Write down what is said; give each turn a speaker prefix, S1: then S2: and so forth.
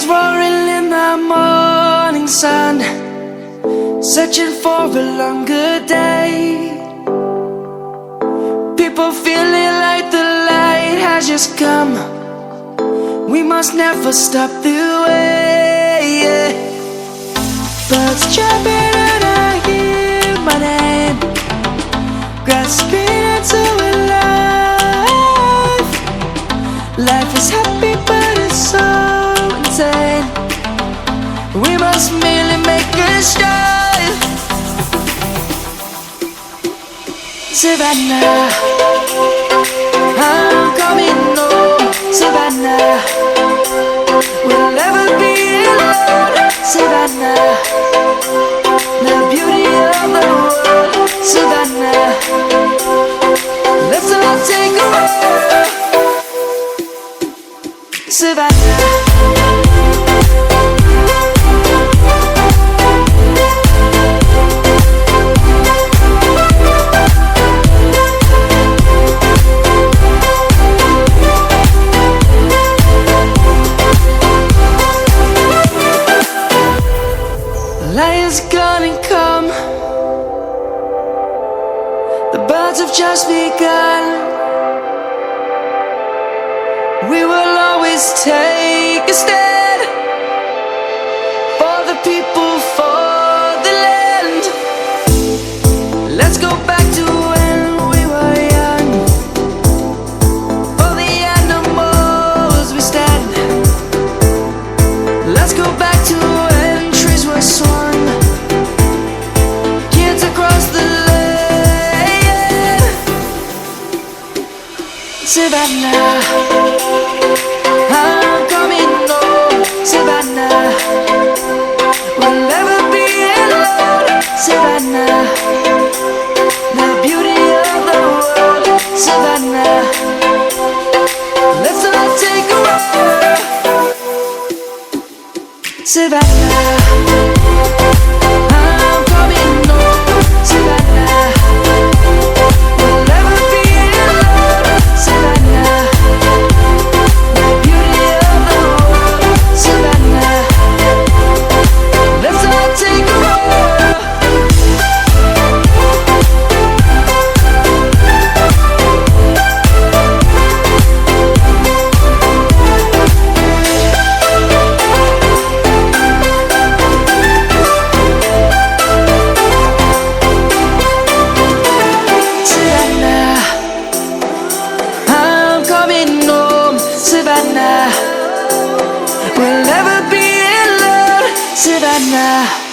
S1: Lions roaring in the morning sun, searching for a longer day. People feeling like the light has just come. We must never stop the way, yeah. Birds chirping and I hear my name, grasping into a life. Life is happy but it's so insane. We must merely make a start. Savannah, I'm coming home. Savannah, we'll never be alone. Savannah, the beauty of the world. Savannah, let's all take a walk. Savannah. Lion's gonna come. The birds have just begun. We will always take a stand for the people, for the land. Let's go back to when we were young. For the animals we stand. Let's go back to when trees were swung. Kids across the land. Savannah, I'm coming home. Savannah, we'll never be alone. Savannah, the beauty of the world. Savannah, let's all take a walk. Savannah, I'm coming home. Savannah, we'll never be alone. Savannah, the beauty of the world. Savannah, let's all take a walk. Savannah, I'm coming home. Savannah, we'll never be alone. Savannah.